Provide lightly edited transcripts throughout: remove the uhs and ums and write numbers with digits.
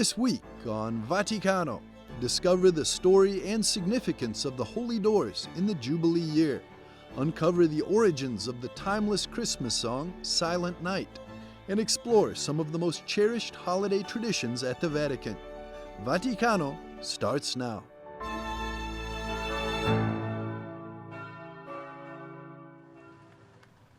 This week on Vaticano, discover the story and significance of the Holy Doors in the Jubilee year. Uncover the origins of the timeless Christmas song, Silent Night, and explore some of the most cherished holiday traditions at the Vatican. Vaticano starts now.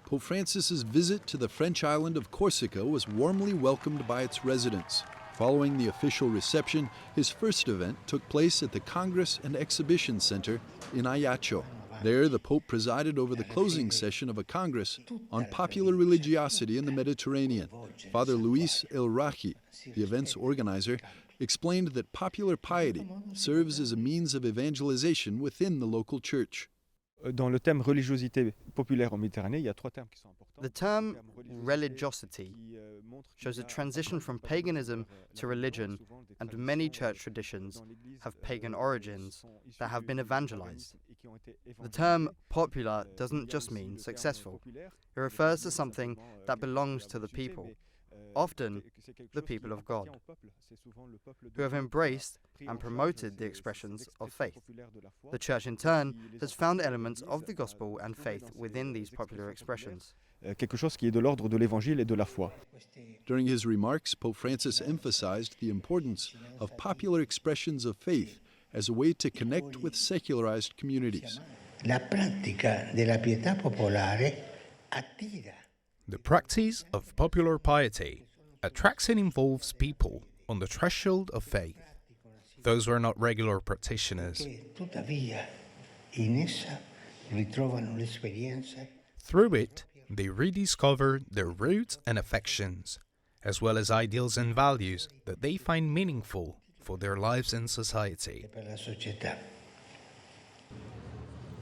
Pope Francis's visit to the French island of Corsica was warmly welcomed by its residents. Following the official reception, his first event took place at the Congress and Exhibition Center in Ajaccio. There, the Pope presided over the closing session of a Congress on popular religiosity in the Mediterranean. Father Luis El Raji, the event's organizer, explained that popular piety serves as a means of evangelization within the local church. Dans le thème religiosité populaire en Méditerranée, il y a trois termes qui sont importants. The term religiosity shows a transition from paganism to religion, and many church traditions have pagan origins that have been evangelized. The term popular doesn't just mean successful. It refers to something that belongs to the people, often the people of God, who have embraced and promoted the expressions of faith. The Church, in turn, has found elements of the gospel and faith within these popular expressions. Quelque chose qui est de l'ordre de l'évangile et de la foi. During his remarks, Pope Francis emphasized the importance of popular expressions of faith as a way to connect with secularized communities. La pratica della pietà popolare attira. The practice of popular piety attracts and involves people on the threshold of faith. Those who are not regular practitioners. Tuttavia, in essa ritrovano l'esperienza. Through it, they rediscover their roots and affections, as well as ideals and values that they find meaningful for their lives and society.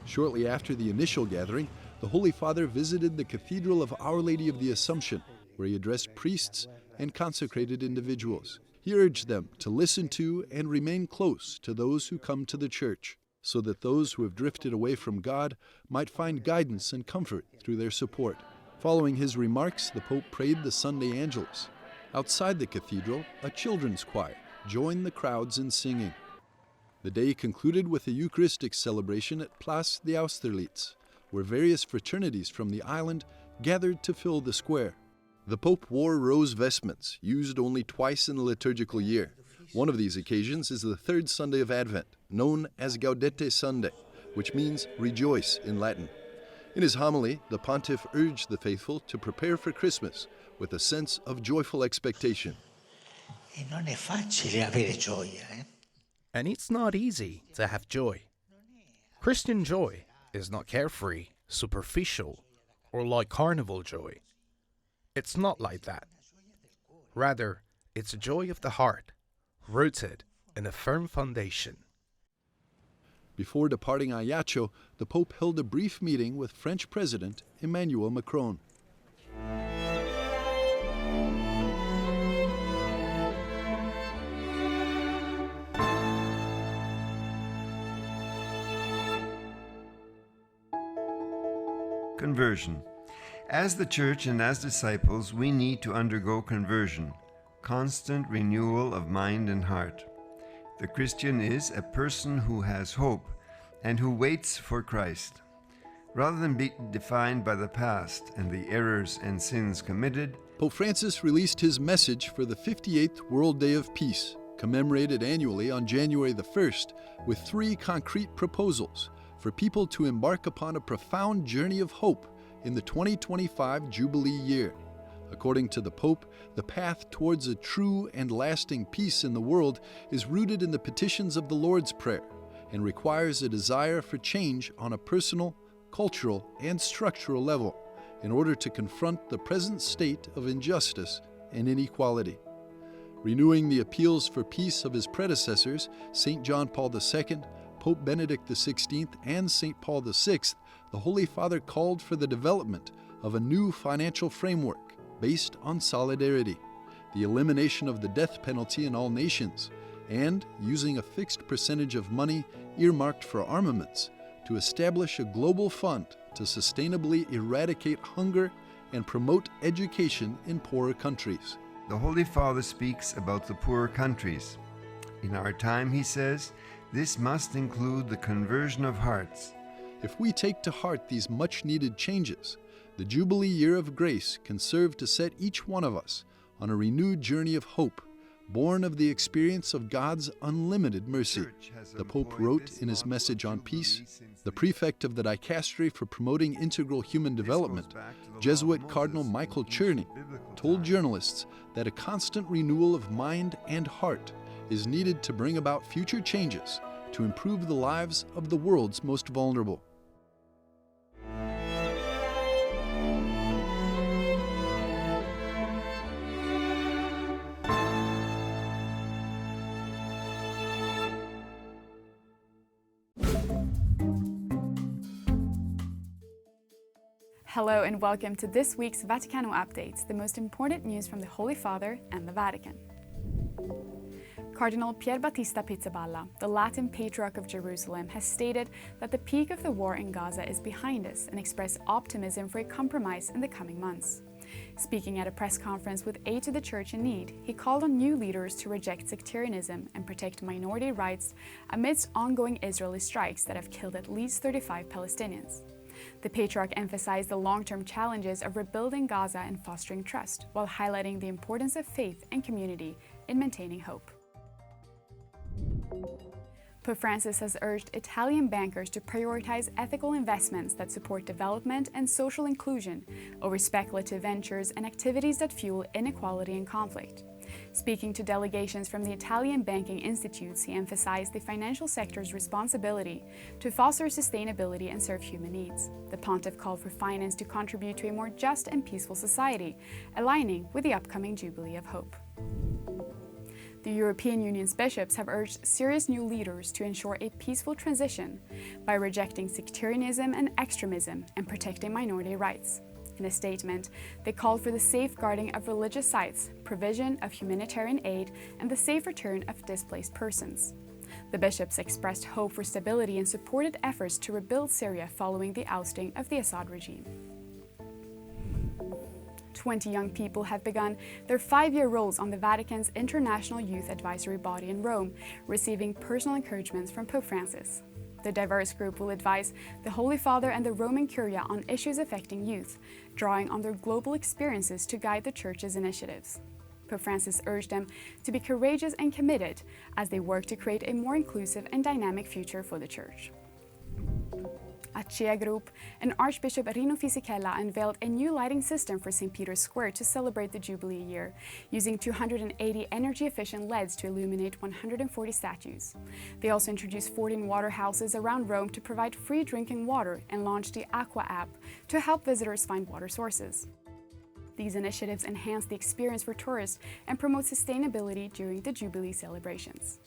Shortly after the initial gathering, the Holy Father visited the Cathedral of Our Lady of the Assumption, where he addressed priests and consecrated individuals. He urged them to listen to and remain close to those who come to the Church, so that those who have drifted away from God might find guidance and comfort through their support. Following his remarks, the Pope prayed the Sunday Angelus. Outside the cathedral, a children's choir joined the crowds in singing. The day concluded with a Eucharistic celebration at Place de Austerlitz, where various fraternities from the island gathered to fill the square. The Pope wore rose vestments, used only twice in the liturgical year. One of these occasions is the third Sunday of Advent, known as Gaudete Sunday, which means rejoice in Latin. In his homily, the pontiff urged the faithful to prepare for Christmas with a sense of joyful expectation. E non è facile avere gioia, And it's not easy to have joy. Christian joy is not carefree, superficial, or like carnival joy. It's not like that. Rather, it's a joy of the heart, rooted in a firm foundation. Before departing Ajaccio, the Pope held a brief meeting with French President Emmanuel Macron. Conversion. As the Church and as disciples, we need to undergo conversion, constant renewal of mind and heart. The Christian is a person who has hope and who waits for Christ. Rather than be defined by the past and the errors and sins committed, Pope Francis released his message for the 58th World Day of Peace, commemorated annually on January the 1st, with 3 concrete proposals for people to embark upon a profound journey of hope in the 2025 Jubilee year. According to the Pope, the path towards a true and lasting peace in the world is rooted in the petitions of the Lord's Prayer and requires a desire for change on a personal, cultural, and structural level in order to confront the present state of injustice and inequality. Renewing the appeals for peace of his predecessors, St. John Paul II, Pope Benedict XVI, and St. Paul VI, the Holy Father called for the development of a new financial framework based on solidarity, the elimination of the death penalty in all nations, and using a fixed percentage of money earmarked for armaments to establish a global fund to sustainably eradicate hunger and promote education in poorer countries. The Holy Father speaks about the poor countries. In our time, he says, this must include the conversion of hearts. If we take to heart these much-needed changes, the Jubilee Year of Grace can serve to set each one of us on a renewed journey of hope, born of the experience of God's unlimited mercy. The Pope wrote in his message on peace. The prefect of the Dicastery for Promoting Integral Human Development, Jesuit Cardinal Michael Czerny, told journalists that a constant renewal of mind and heart is needed to bring about future changes to improve the lives of the world's most vulnerable. Hello and welcome to this week's Vaticano Updates, the most important news from the Holy Father and the Vatican. Cardinal Pier Battista Pizzaballa, the Latin Patriarch of Jerusalem, has stated that the peak of the war in Gaza is behind us and expressed optimism for a compromise in the coming months. Speaking at a press conference with aid to the Church in need, he called on new leaders to reject sectarianism and protect minority rights amidst ongoing Israeli strikes that have killed at least 35 Palestinians. The Patriarch emphasized the long-term challenges of rebuilding Gaza and fostering trust, while highlighting the importance of faith and community in maintaining hope. Pope Francis has urged Italian bankers to prioritize ethical investments that support development and social inclusion over speculative ventures and activities that fuel inequality and conflict. Speaking to delegations from the Italian banking institutes, he emphasized the financial sector's responsibility to foster sustainability and serve human needs. The pontiff called for finance to contribute to a more just and peaceful society, aligning with the upcoming Jubilee of Hope. The European Union's bishops have urged serious new leaders to ensure a peaceful transition by rejecting sectarianism and extremism and protecting minority rights. In a statement, they called for the safeguarding of religious sites, provision of humanitarian aid, and the safe return of displaced persons. The bishops expressed hope for stability and supported efforts to rebuild Syria following the ousting of the Assad regime. 20 young people have begun their 5-year roles on the Vatican's International Youth Advisory Body in Rome, receiving personal encouragements from Pope Francis. The diverse group will advise the Holy Father and the Roman Curia on issues affecting youth, drawing on their global experiences to guide the Church's initiatives. Pope Francis urged them to be courageous and committed as they work to create a more inclusive and dynamic future for the Church. At Chia Group, and Archbishop Rino Fisichella unveiled a new lighting system for St. Peter's Square to celebrate the Jubilee year, using 280 energy-efficient LEDs to illuminate 140 statues. They also introduced 14 water houses around Rome to provide free drinking water and launched the Aqua app to help visitors find water sources. These initiatives enhance the experience for tourists and promote sustainability during the Jubilee celebrations.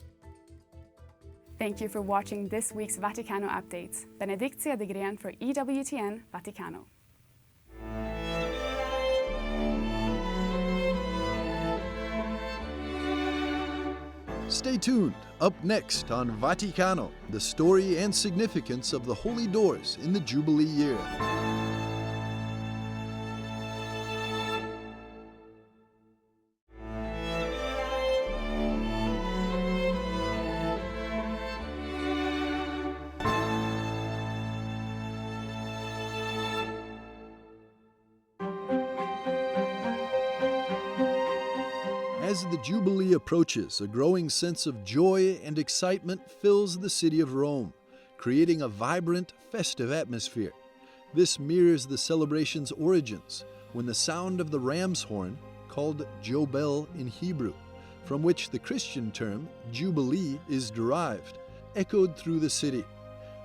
Thank you for watching this week's Vaticano Updates. Benedictia de Grian for EWTN Vaticano. Stay tuned. Up next on Vaticano, the story and significance of the Holy Doors in the Jubilee year. As the Jubilee approaches, a growing sense of joy and excitement fills the city of Rome, creating a vibrant, festive atmosphere. This mirrors the celebration's origins, when the sound of the ram's horn, called Jobel in Hebrew, from which the Christian term Jubilee is derived, echoed through the city.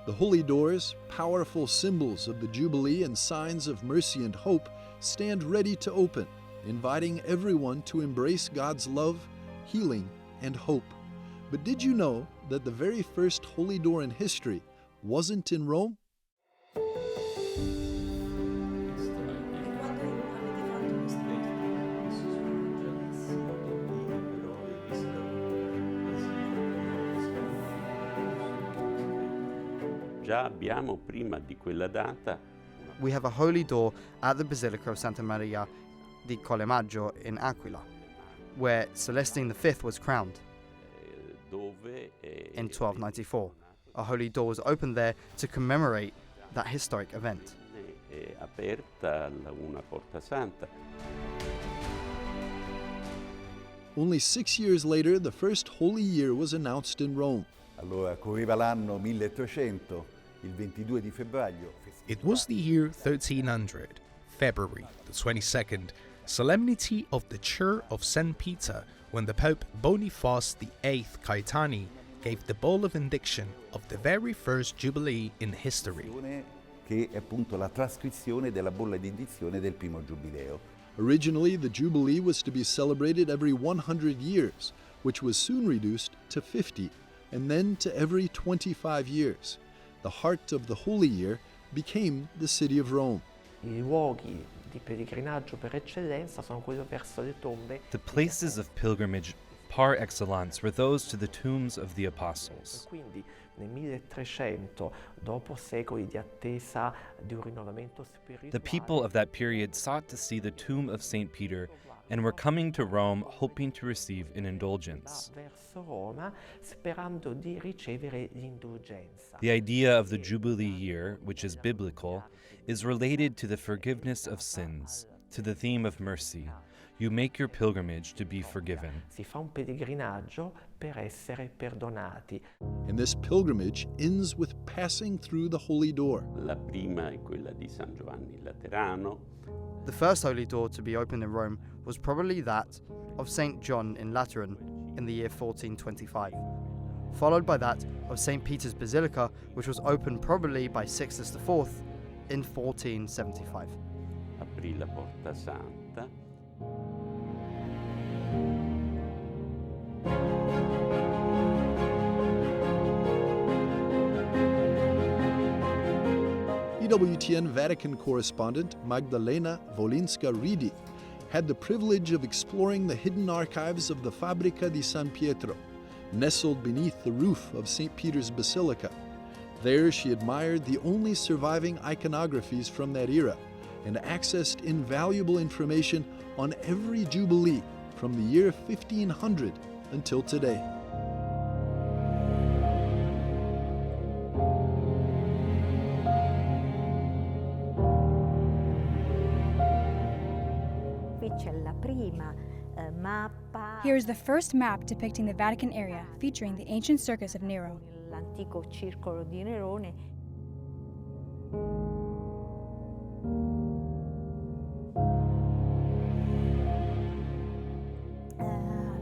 The Holy Doors, powerful symbols of the Jubilee and signs of mercy and hope, stand ready to open, inviting everyone to embrace God's love, healing, and hope. But did you know that the very first Holy Door in history wasn't in Rome? Già abbiamo prima di quella data We have a holy door at the Basilica of Santa Maria di Colle Maggio in Aquila. where Celestine V was crowned. In 1294, a holy door was opened there to commemorate that historic event. Only 6 years later, the first Holy Year was announced in Rome. Allora correva l'anno 1300, il 22 di febbraio. It was the year 1300, February the 22nd, solemnity of the Church of St. Peter, when the Pope Boniface VIII Caetani gave the bull of indiction of the very first Jubilee in history. Che è appunto la trascrizione della bolla di indizione del primo Giubileo. Originally, the Jubilee was to be celebrated every 100 years, which was soon reduced to 50, and then to every 25 years. The heart of the Holy Year became the city of Rome. I luoghi di pellegrinaggio per eccellenza sono quelli verso le tombe. The places of pilgrimage par excellence were those to the tombs of the apostles. Quindi nel 1300, dopo secoli di attesa di un rinnovamento spirituale, The people of that period sought to see the tomb of St. Peter and were coming to Rome hoping to receive an indulgence. verso Roma sperando di ricevere l'indulgenza. The idea of the Jubilee year, which is biblical, is related to the forgiveness of sins, to the theme of mercy. You make your pilgrimage to be forgiven. Si fa un pellegrinaggio per essere perdonati. And this pilgrimage ends with passing through the Holy Door. La prima è quella di San Giovanni Laterano. The first holy door to be opened in Rome was probably that of St. John in Lateran in the year 1425, followed by that of St. Peter's Basilica, which was opened probably by Sixtus IV in 1475. Aprì la Porta Santa. EWTN Vatican correspondent Magdalena Wolinska-Ridi had the privilege of exploring the hidden archives of the Fabbrica di San Pietro, nestled beneath the roof of St. Peter's Basilica. There she admired the only surviving iconographies from that era and accessed invaluable information on every Jubilee from the year 1500 until today. Here's the first map depicting the Vatican area, featuring the ancient circus of Nero. L'antico circolo di Nerone.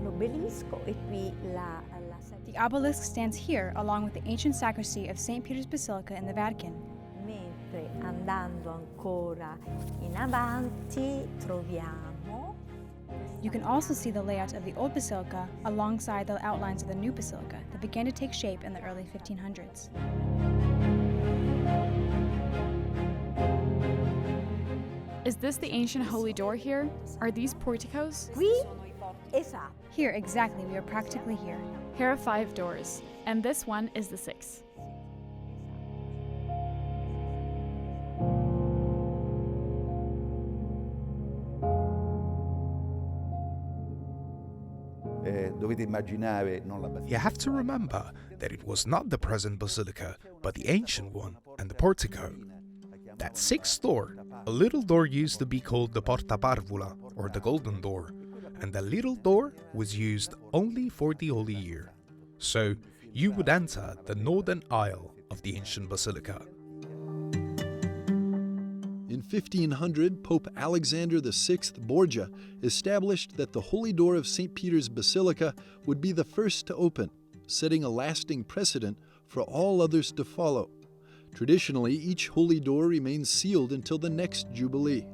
L'obelisco e qui la The obelisk stands here along with the ancient sacristy of St. Peter's Basilica in the Vatican. Mentre andando ancora in avanti troviamo. You can also see the layout of the old basilica alongside the outlines of the new basilica that began to take shape in the early 1500s. Is this the ancient holy door here? Are these porticos? Qui? Esatto. Here, exactly, we are practically here. Here are 5 doors, and this one is the 6th. You have to remember that it was not the present basilica, but the ancient one and the portico. That 6th door, a little door used to be called the Porta Parvula, or the Golden Door, and the little door was used only for the Holy Year. So you would enter the northern aisle of the ancient basilica. In 1500, Pope Alexander VI Borgia established that the Holy Door of St. Peter's Basilica would be the first to open, setting a lasting precedent for all others to follow. Traditionally, each holy door remains sealed until the next Jubilee.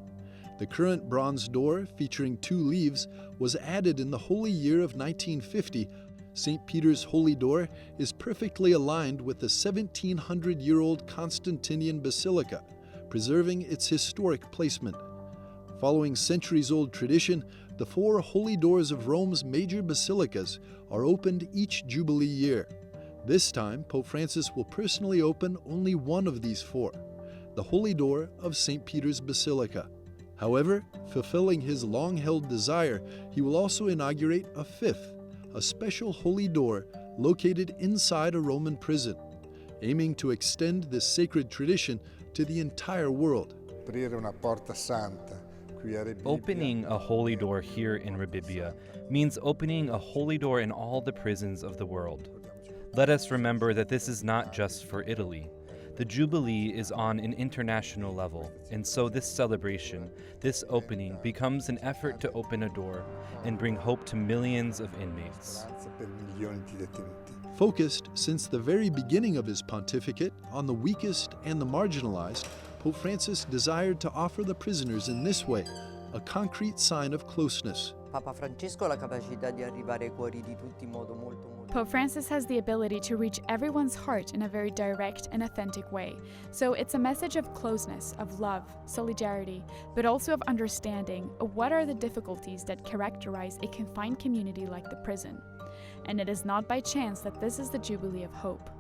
The current bronze door, featuring 2 leaves, was added in the Holy Year of 1950. St. Peter's Holy Door is perfectly aligned with the 1700-year-old Constantinian Basilica, preserving its historic placement. Following centuries-old tradition, the 4 holy doors of Rome's major basilicas are opened each Jubilee year. This time, Pope Francis will personally open only one of these 4, the Holy Door of St. Peter's Basilica. However, fulfilling his long-held desire, he will also inaugurate a fifth, a special holy door located inside a Roman prison, aiming to extend this sacred tradition to the entire world. Opening a holy door here in Rebibbia means opening a holy door in all the prisons of the world. Let us remember that this is not just for Italy. The Jubilee is on an international level, and so this celebration, this opening, becomes an effort to open a door and bring hope to millions of inmates. Focused since the very beginning of his pontificate on the weakest and the marginalized, Pope Francis desired to offer the prisoners in this way a concrete sign of closeness. Papa Francesco ha la capacità di arrivare ai cuori di tutti in modo molto Pope Francis has the ability to reach everyone's heart in a very direct and authentic way. So it's a message of closeness, of love, solidarity, but also of understanding of what are the difficulties that characterize a confined community like the prison. And it is not by chance that this is the Jubilee of Hope.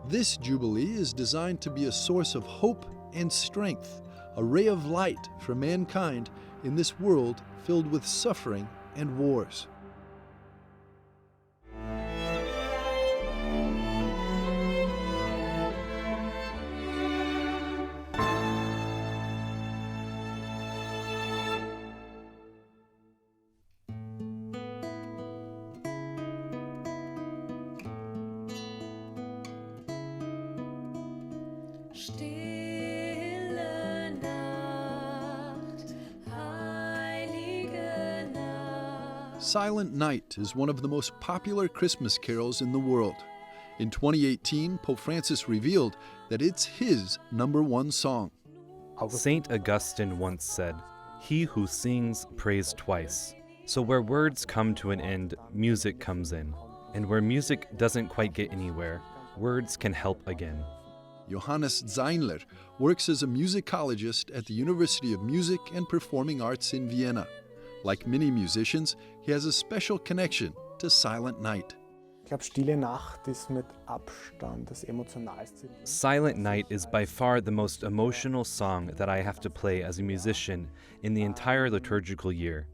This Jubilee is designed to be a source of hope and strength, a ray of light for mankind in this world filled with suffering and wars. Silent Night is one of the most popular Christmas carols in the world. In 2018, Pope Francis revealed that it's his #1 song. Saint Augustine once said, "He who sings prays twice." So where words come to an end, music comes in. And where music doesn't quite get anywhere, words can help again. Johannes Zeinler works as a musicologist at the University of Music and Performing Arts in Vienna. Like many musicians, he has a special connection to Silent Night. Silent Night is by far the most emotional song that I have to play as a musician in the entire liturgical year.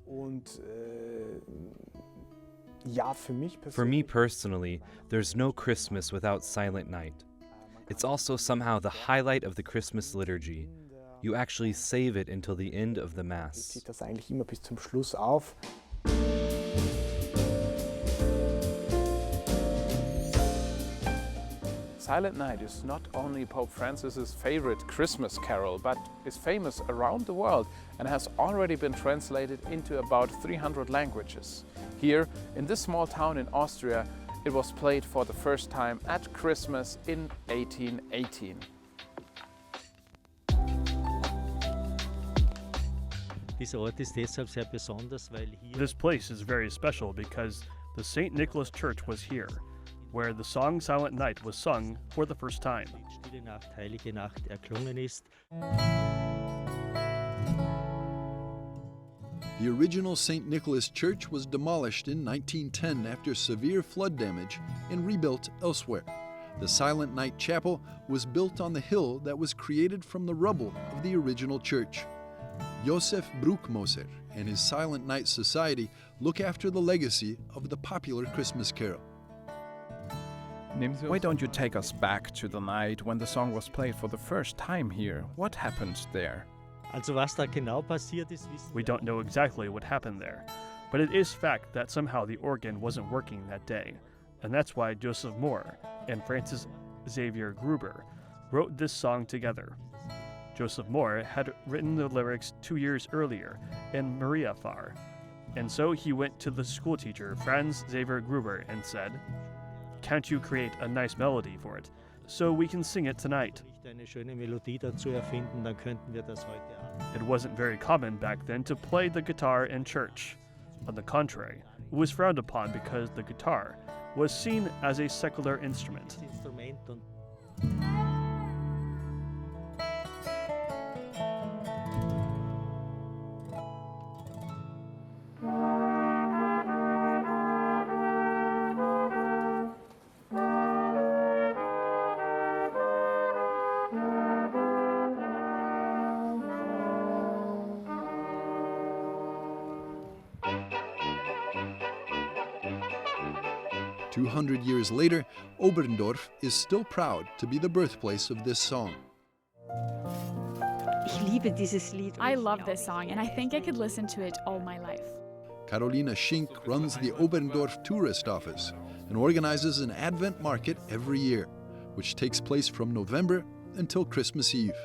For me personally, there's no Christmas without Silent Night. It's also somehow the highlight of the Christmas liturgy. You actually save it until the end of the Mass. Silent Night is not only Pope Francis's favorite Christmas carol, but is famous around the world and has already been translated into about 300 languages. Here, in this small town in Austria, it was played for the first time at Christmas in 1818. This place is very special because the St. Nicholas Church was here, where the song Silent Night was sung for the first time. The original St. Nicholas Church was demolished in 1910 after severe flood damage and rebuilt elsewhere. The Silent Night Chapel was built on the hill that was created from the rubble of the original church. Josef Bruckmoser and his Silent Night Society look after the legacy of the popular Christmas carol. Why don't you take us back to the night when the song was played for the first time here? What happened there? We don't know exactly what happened there, but it is fact that somehow the organ wasn't working that day, and that's why Joseph Mohr and Francis Xavier Gruber wrote this song together. Joseph Mohr had written the lyrics 2 years earlier in Maria Fahr, and so he went to the schoolteacher Franz Xavier Gruber and said, "Can't you create a nice melody for it, so we can sing it tonight?" It wasn't very common back then to play the guitar in church. On the contrary, it was frowned upon because the guitar was seen as a secular instrument. 200 years later, Oberndorf is still proud to be the birthplace of this song. I love this song, and I think I could listen to it all my life. Carolina Schink runs the Oberndorf Tourist Office and organizes an Advent market every year, which takes place from November until Christmas Eve.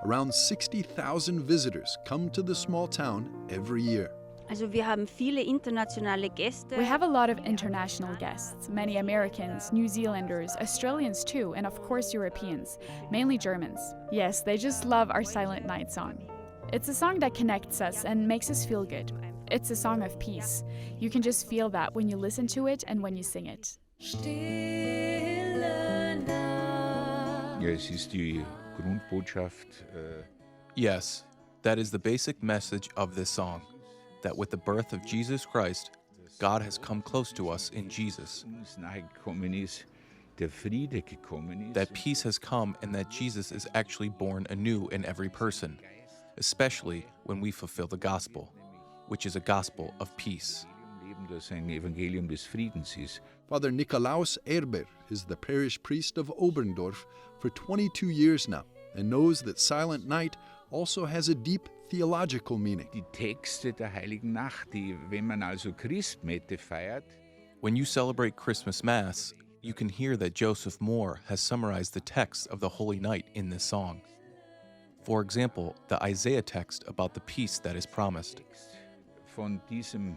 Around 60,000 visitors come to the small town every year. We have a lot of international guests, many Americans, New Zealanders, Australians too, and of course Europeans, mainly Germans. Yes, they just love our Silent Night song. It's a song that connects us and makes us feel good. It's a song of peace. You can just feel that when you listen to it and when you sing it. Yes, that is the basic message of this song, that with the birth of Jesus Christ, God has come close to us in Jesus. That peace has come and that Jesus is actually born anew in every person, especially when we fulfill the gospel, which is a gospel of peace. Father Nikolaus Erber is the parish priest of Oberndorf for 22 years now and knows that Silent Night also has a deep theological meaning. When you celebrate Christmas Mass, you can hear that Joseph Moore has summarized the text of the Holy Night in this song. For example, the Isaiah text about the peace that is promised. Von diesem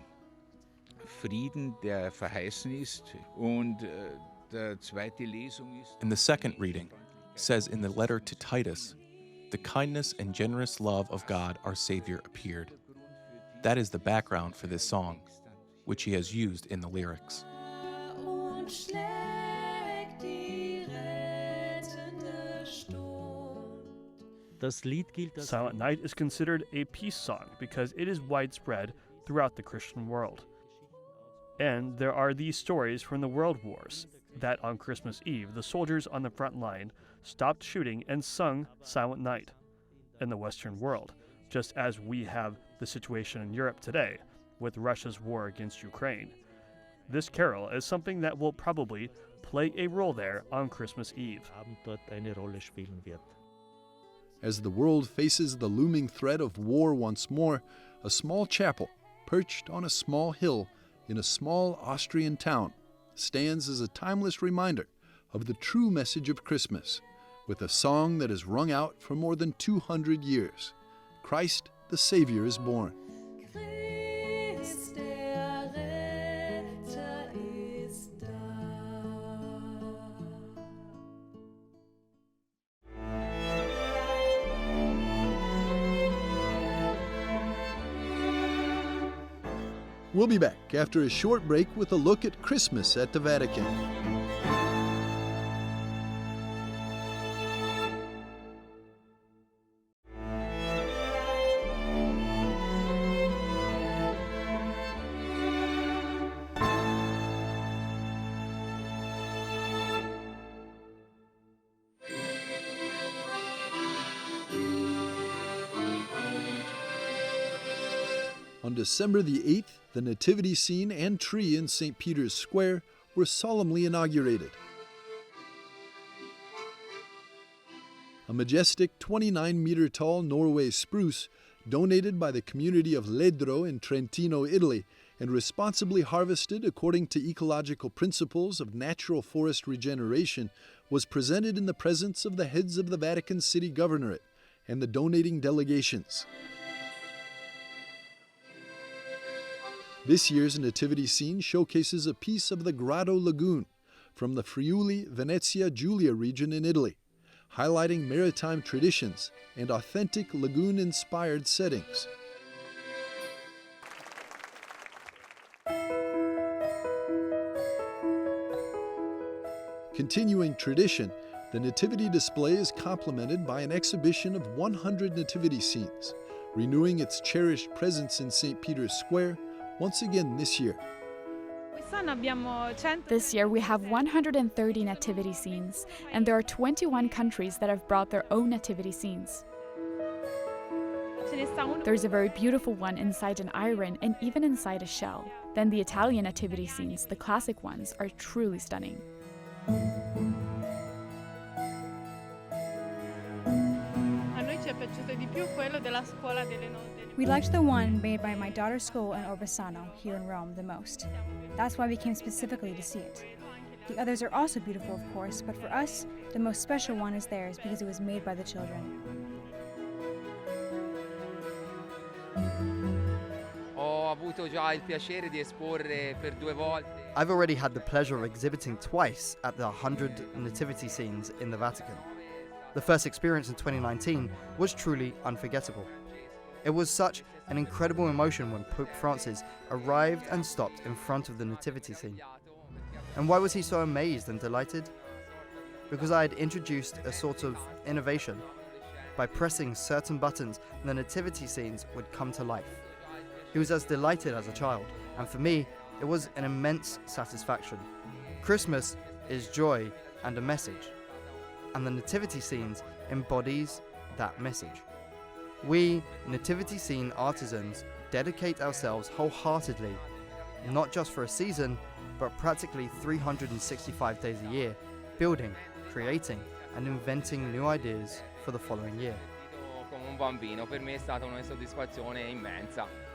Frieden, der verheißen ist, und der zweite Lesung ist. And the second reading says in the letter to Titus, the kindness and generous love of God our Savior appeared. That is the background for this song, which he has used in the lyrics. Silent Night is considered a peace song because it is widespread throughout the Christian world. And there are these stories from the World Wars that on Christmas Eve, the soldiers on the front line stopped shooting and sung Silent Night in the Western world, just as we have the situation in Europe today with Russia's war against Ukraine. This carol is something that will probably play a role there on Christmas Eve. As the world faces the looming threat of war once more, a small chapel perched on a small hill in a small Austrian town stands as a timeless reminder of the true message of Christmas, with a song that has rung out for more than 200 years. Christ the Savior is born. We'll be back after a short break with a look at Christmas at the Vatican. On December the 8th, the nativity scene and tree in St. Peter's Square were solemnly inaugurated. A majestic 29-meter-tall Norway spruce, donated by the community of Ledro in Trentino, Italy, and responsibly harvested according to ecological principles of natural forest regeneration, was presented in the presence of the heads of the Vatican City Governorate and the donating delegations. This year's nativity scene showcases a piece of the Grotto Lagoon from the Friuli Venezia Giulia region in Italy, highlighting maritime traditions and authentic lagoon-inspired settings. Continuing tradition, the nativity display is complemented by an exhibition of 100 nativity scenes, renewing its cherished presence in St. Peter's Square once again this year. This year we have 130 nativity scenes, and there are 21 countries that have brought their own nativity scenes. There's a very beautiful one inside an iron and even inside a shell. Then the Italian nativity scenes, the classic ones, are truly stunning. We liked the one made by my daughter's school in Orbisano, here in Rome, the most. That's why we came specifically to see it. The others are also beautiful, of course, but for us, the most special one is theirs because it was made by the children. I've already had the pleasure of exhibiting twice at the 100 nativity scenes in the Vatican. The first experience in 2019 was truly unforgettable. It was such an incredible emotion when Pope Francis arrived and stopped in front of the nativity scene. And why was he so amazed and delighted? Because I had introduced a sort of innovation. By pressing certain buttons, the nativity scenes would come to life. He was as delighted as a child, and for me, it was an immense satisfaction. Christmas is joy and a message, and the nativity scenes embodies that message. We, nativity scene artisans, dedicate ourselves wholeheartedly, not just for a season, but practically 365 days a year, building, creating, and inventing new ideas for the following year. Come un bambino, per me è stata una soddisfazione immensa.